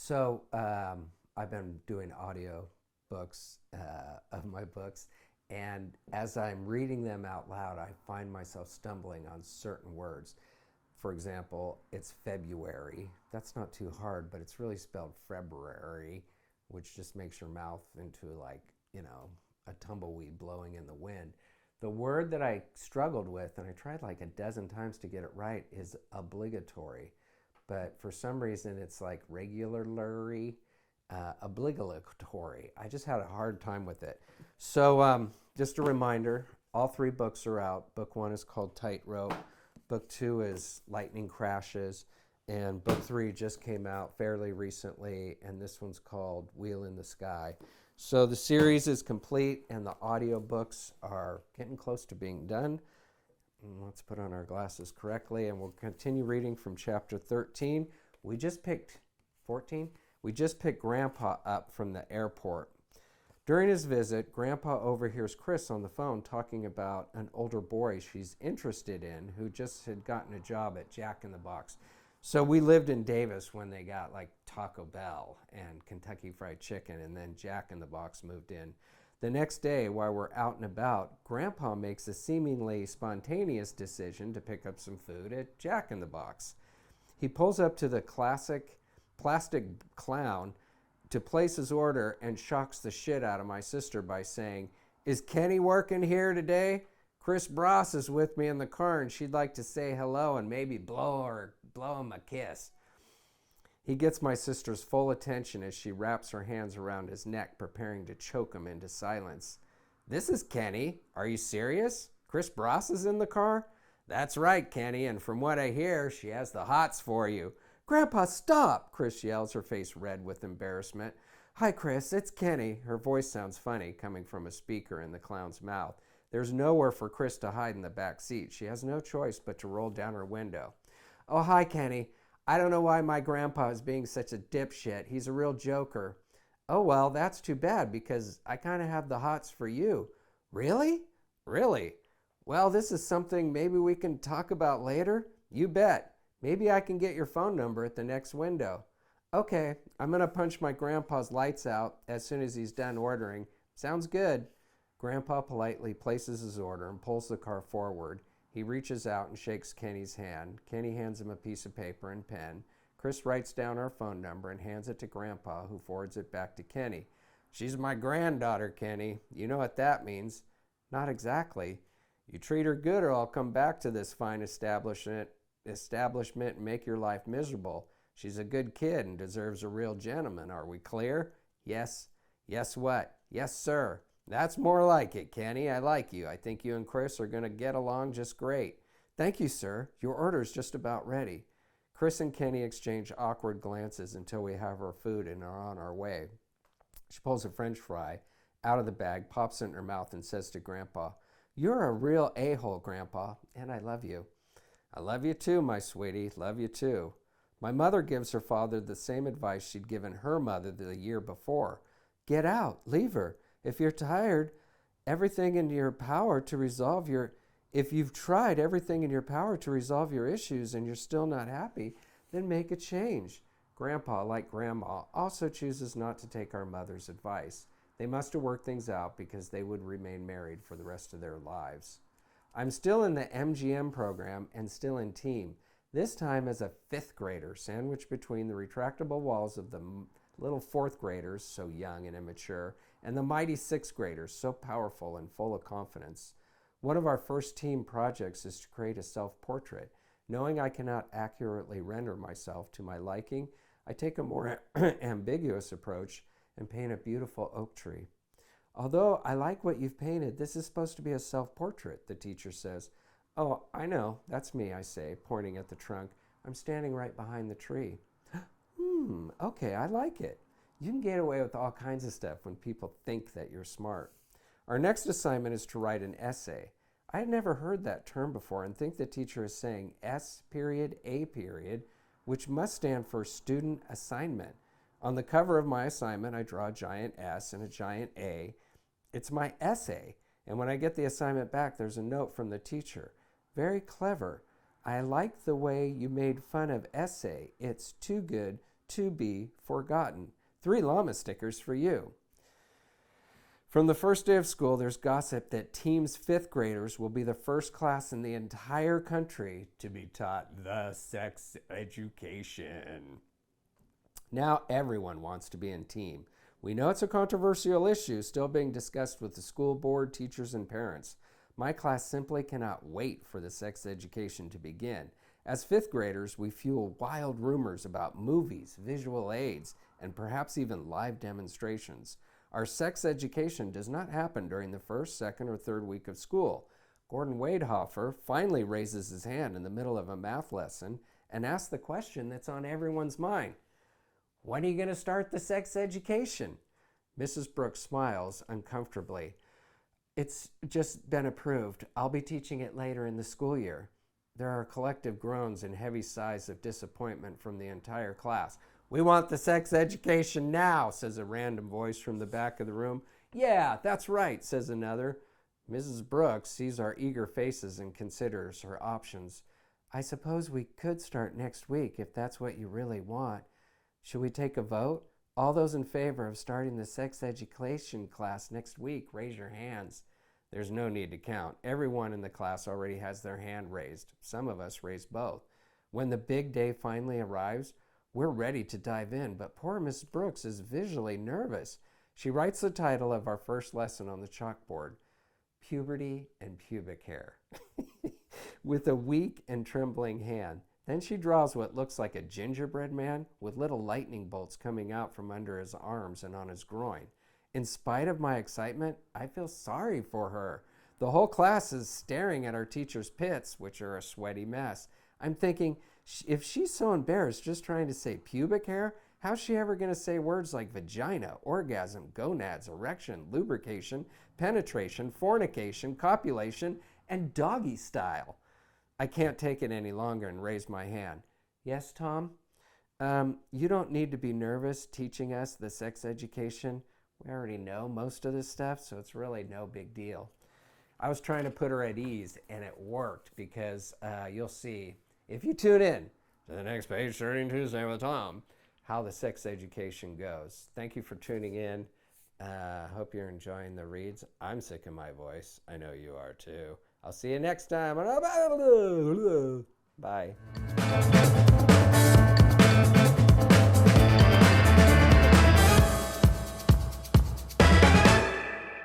So I've been doing audio books of my books, and as I'm reading them out loud, I find myself stumbling on certain words. For example, it's February. That's not too hard, but it's really spelled February, which just makes your mouth into like, a tumbleweed blowing in the wind. The word that I struggled with, and I tried like a dozen times to get it right, is obligatory. But for some reason, it's like regularly, obligatory. I just had a hard time with it. So, just a reminder, all three books are out. Book one is called Tightrope. Book two is Lightning Crashes. And book three just came out fairly recently, and this one's called Wheel in the Sky. So the series is complete, and the audiobooks are getting close to being done. Let's put on our glasses correctly, and we'll continue reading from chapter 13. We just picked 14. We just picked Grandpa up from the airport. During his visit, Grandpa overhears Chris on the phone talking about an older boy she's interested in who just had gotten a job at Jack in the Box. So we lived in Davis when they got like Taco Bell and Kentucky Fried Chicken, and then Jack in the Box moved in. The next day, while we're out and about, Grandpa makes a seemingly spontaneous decision to pick up some food at Jack in the Box. He pulls up to the classic plastic clown to place his order and shocks the shit out of my sister by saying, "Is Kenny working here today? Chris Bross is with me in the car and she'd like to say hello and maybe blow him a kiss." He gets my sister's full attention as she wraps her hands around his neck, preparing to choke him into silence. "This is Kenny. Are you serious? Chris Bross is in the car?" "That's right, Kenny, and from what I hear, she has the hots for you." "Grandpa, stop!" Chris yells, her face red with embarrassment. "Hi, Chris, it's Kenny." Her voice sounds funny, coming from a speaker in the clown's mouth. There's nowhere for Chris to hide in the back seat. She has no choice but to roll down her window. "Oh, hi, Kenny. I don't know why my grandpa is being such a dipshit. He's a real joker." "Oh, well, that's too bad because I kind of have the hots for you." "Really? Really? Well, this is something maybe we can talk about later." "You bet. Maybe I can get your phone number at the next window." "Okay, I'm going to punch my grandpa's lights out as soon as he's done ordering." "Sounds good." Grandpa politely places his order and pulls the car forward. He reaches out and shakes Kenny's hand. Kenny hands him a piece of paper and pen. Chris writes down our phone number and hands it to Grandpa, who forwards it back to Kenny. "She's my granddaughter, Kenny. You know what that means." "Not exactly." "You treat her good or I'll come back to this fine establishment and make your life miserable. She's a good kid and deserves a real gentleman. Are we clear?" "Yes." "Yes what?" "Yes, sir." "That's more like it, Kenny. I like you. I think you and Chris are going to get along just great." "Thank you, sir. Your order's just about ready." Chris and Kenny exchange awkward glances until we have our food and are on our way. She pulls a French fry out of the bag, pops it in her mouth, and says to Grandpa, "You're a real a-hole, Grandpa, and I love you." "I love you too, my sweetie. Love you too." My mother gives her father the same advice she'd given her mother the year before. "Get out. Leave her. If you're tired, everything in your power to resolve your... If you've tried everything in your power to resolve your issues and you're still not happy, then make a change." Grandpa, like Grandma, also chooses not to take our mother's advice. They must have worked things out because they would remain married for the rest of their lives. I'm still in the MGM program and still in team, this time as a fifth grader, sandwiched between the retractable walls of the little fourth graders, so young and immature, and the mighty sixth graders, so powerful and full of confidence. One of our first team projects is to create a self-portrait. Knowing I cannot accurately render myself to my liking, I take a more ambiguous approach and paint a beautiful oak tree. "Although I like what you've painted, this is supposed to be a self-portrait," the teacher says. "Oh, I know. That's me," I say, pointing at the trunk. "I'm standing right behind the tree." Okay, I like it. You can get away with all kinds of stuff when people think that you're smart. Our next assignment is to write an essay. I had never heard that term before and think the teacher is saying S period, A period, which must stand for student assignment. On the cover of my assignment, I draw a giant S and a giant A. It's my essay, and when I get the assignment back, there's a note from the teacher. "Very clever. I like the way you made fun of essay. It's too good, to be forgotten. 3 llama stickers for you. From the first day of school, there's gossip that Team's 5th graders will be the first class in the entire country to be taught the sex education. Now everyone wants to be in Team. We know it's a controversial issue still being discussed with the school board, teachers, and parents. My class simply cannot wait for the sex education to begin. As 5th graders, we fuel wild rumors about movies, visual aids, and perhaps even live demonstrations. Our sex education does not happen during the first, second, or third week of school. Gordon Wadehofer finally raises his hand in the middle of a math lesson and asks the question that's on everyone's mind. When are you going to start the sex education? Mrs. Brooks smiles uncomfortably. It's just been approved. I'll be teaching it later in the school year. There are collective groans and heavy sighs of disappointment from the entire class. We want the sex education now, says a random voice from the back of the room. Yeah, that's right, says another. Mrs. Brooks sees our eager faces and considers her options. I suppose we could start next week if that's what you really want. Should we take a vote? All those in favor of starting the sex education class next week, raise your hands. There's no need to count. Everyone in the class already has their hand raised. Some of us raised both. When the big day finally arrives, we're ready to dive in, but poor Miss Brooks is visually nervous. She writes the title of our first lesson on the chalkboard, Puberty and Pubic Hair, with a weak and trembling hand. Then she draws what looks like a gingerbread man with little lightning bolts coming out from under his arms and on his groin. In spite of my excitement, I feel sorry for her. The whole class is staring at our teacher's pits, which are a sweaty mess. I'm thinking, if she's so embarrassed just trying to say pubic hair, how's she ever going to say words like vagina, orgasm, gonads, erection, lubrication, penetration, fornication, copulation, and doggy style? I can't take it any longer and raise my hand. Yes, Tom? You don't need to be nervous teaching us the sex education. We already know most of this stuff, so it's really no big deal. I was trying to put her at ease, and it worked because you'll see, if you tune in to the next page starting Tuesday with Tom, how the sex education goes. Thank you for tuning in. Hope you're enjoying the reads. I'm sick of my voice. I know you are too. I'll see you next time. Bye.